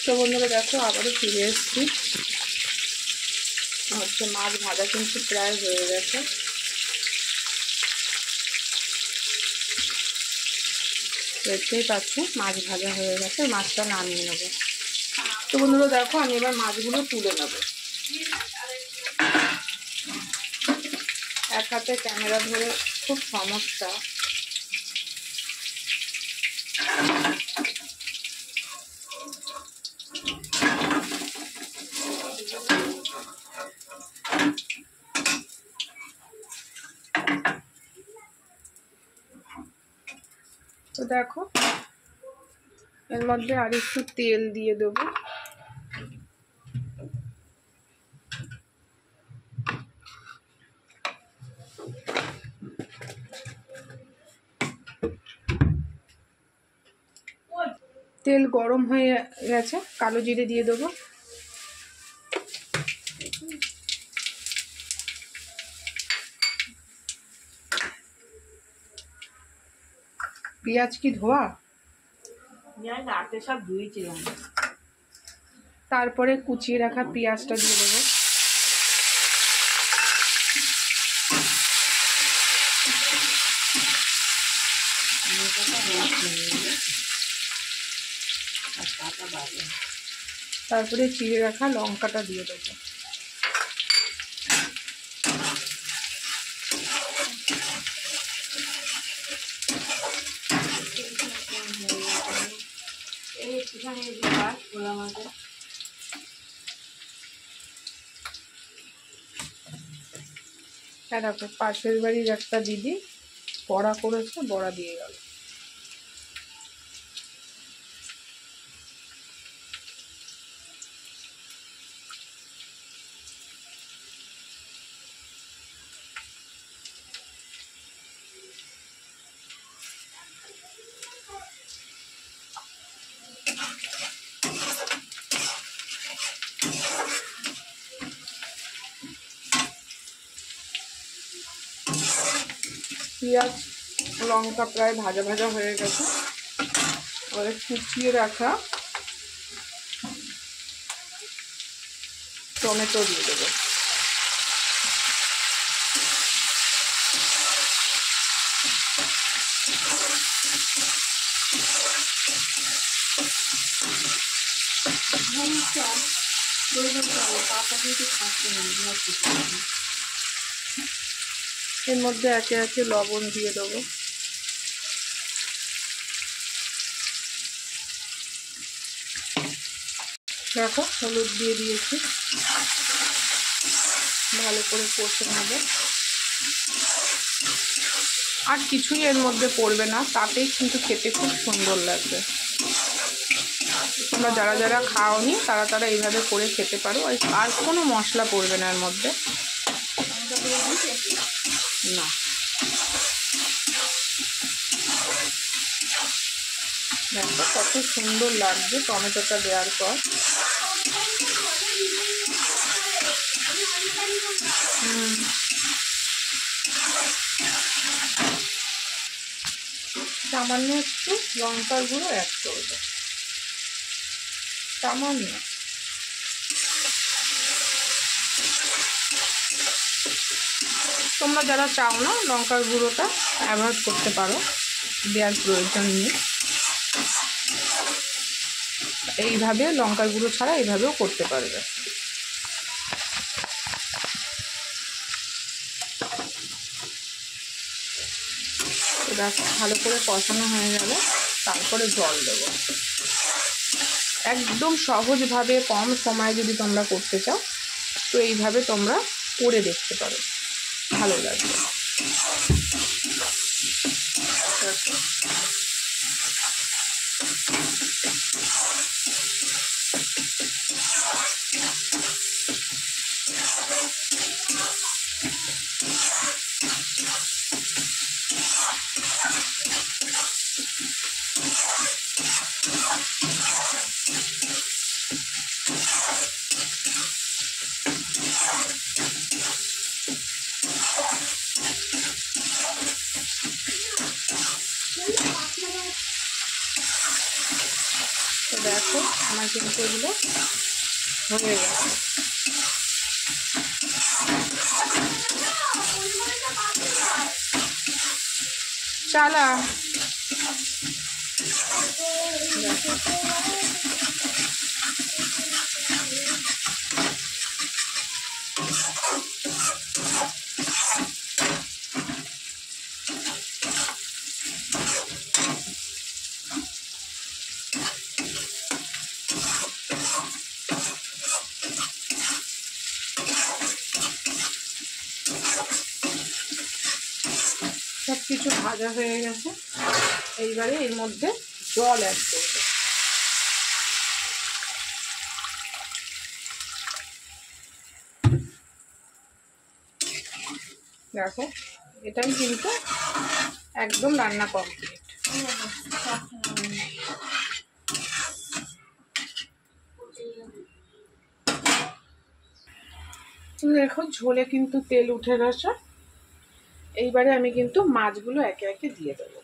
তো বন্ধুরা দেখো আবারও ফিরে এসেছি। হচ্ছে মাছ ভাজা কিন্তু প্রায় হয়ে গেছে। দেখতেই পাচ্ছি মাছ ভাজা হয়ে গেছে, মাছটা নামিয়ে নেব। তো বন্ধুরা দেখো আমি এবার মাছগুলো তুলে নেব। এক হাতে ক্যামেরা ধরে খুব সমস্যা। তো দেখো এর মধ্যে আর একটু তেল দিয়ে দেবো। তেল গরম হয়ে গেছে, কালো জিরে দিয়ে দেবো। পেঁয়াজ কি ধোয়া? সব ধুয়েছিলাম। তারপরে কুচিয়ে রাখা পেঁয়াজটা দিয়ে দেবো। তারপরে চিড়ে রাখা লঙ্কাটা দিয়ে দেবো। দেখো পাশের বাড়ির একটা দিদি বড়া করেছে, বড়া দিয়ে গেল। পেঁয়াজ লঙ্কা প্রায় ভাজা ভাজা হয়ে গেছে। এবারে কুচিয়ে রাখা টমেটো দিয়ে দেবো। এর মধ্যে একে একে লবণ দিয়ে দেবো। দেখো হলুদ দিয়ে দিয়েছি, ভালো করে কষে নেব। আর কিছুই এর মধ্যে পড়বে না, তাতেই কিন্তু খেতে খুব সুন্দর লাগবে। তোমরা যারা যারা খাওনি তারা তারা এইভাবে করে খেতে পারো। আর কোনো মশলা পড়বে না এর মধ্যে, না। দেখো কত সুন্দর লাগছে টমেটোটা দেওয়ার পর। সামান্য একটু লঙ্কার গুঁড়ো অ্যাড করবো, সামান্য। তোমরা যারা চাও না লঙ্কার গুঁড়োটা অ্যাভয়েড করতে পারো, দেওয়ার প্রয়োজন নেই। এইভাবে লঙ্কার গুঁড়ো ছাড়া এইভাবেও করতে পারবে। এটা ভালো করে কষানো হয়ে গেলে তারপরে জল দেবো। একদম সহজভাবে কম সময়ে যদি তোমরা করতে চাও তো এইভাবে তোমরা করে দেখতে পারো, ভালো লাগবে। দেখো কিন্তু এগুলো হয়ে গেছে। চালা সব কিছু ভাজা হয়ে গেছে। এইবারে এর মধ্যে জল অ্যাড করবো। দেখো এটাই কিন্তু একদম রান্না কমপ্লিট। দেখো ঝোলে কিন্তু তেল উঠে গেছে। এইবারে আমি কিন্তু মাছগুলো একে একে দিয়ে দেবো।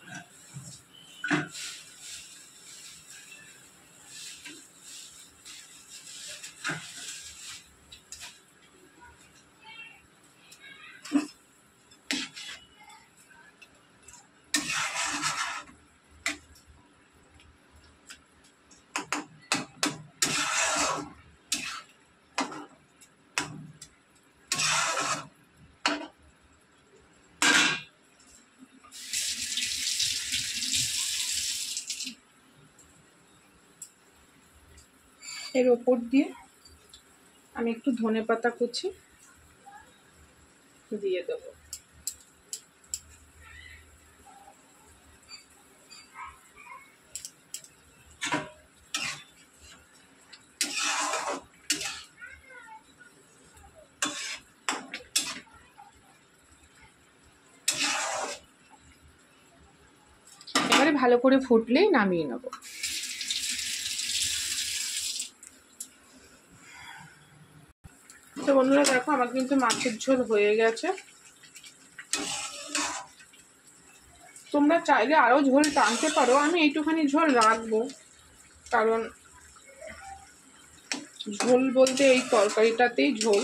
এর ওপর দিয়ে আমি একটু ধনেপাতা কুচি দিয়ে দেবো। এবারে ভালো করে ফুটলেই নামিয়ে নেব। তো বন্ধুরা দেখো আমার কিন্তু মাছের ঝোল হয়ে গেছে। তোমরা চাইলে আরো ঝোল টানতে পারো, আমি এইটুখানি ঝোল রাখবো, কারণ ঝোল বলতে এই তরকারিটাতেই ঝোল।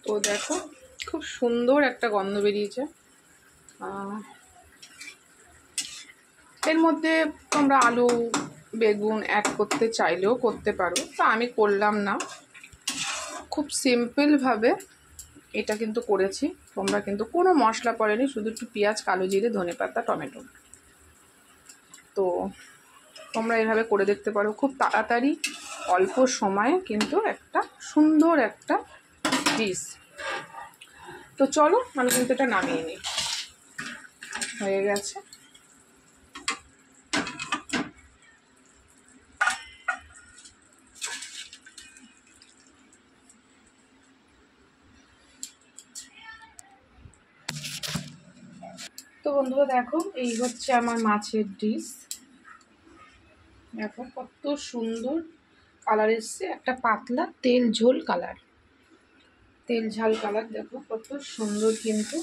তো দেখো খুব সুন্দর একটা গন্ধ বেরিয়েছে। এর মধ্যে তোমরা আলু বেগুন অ্যাড করতে চাইলেও করতে পারো, তো আমি করলাম না। খুব সিম্পলভাবে এটা কিন্তু করেছি। তোমরা কিন্তু কোনো মশলা পড়েনি, শুধু একটু পেঁয়াজ, কালো জিরে, ধনেপাতা, টমেটো। তো তোমরা এভাবে করে দেখতে পারো, খুব তাড়াতাড়ি অল্প সময়ে কিন্তু একটা সুন্দর একটা ডিশ। তো চলো আমি কিন্তু এটা নামিয়ে নিই। হয়ে গেছে। তো বন্ধুরা দেখো এই হচ্ছে আমার মাছের ডিশ। দেখো কত সুন্দর কালার এসছে, একটা পাতলা তেল ঝোল কালার, তেল ঝাল কালার। দেখো কত সুন্দর, কিন্তু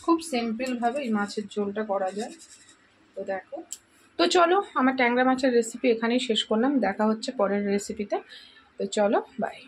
খুব সিম্পলভাবে এই মাছের ঝোলটা করা যায়। তো দেখো, তো চলো আমার ট্যাংরা মাছের রেসিপি এখানেই শেষ করলাম। দেখা হচ্ছে পরের রেসিপিতে। তো চলো বাই।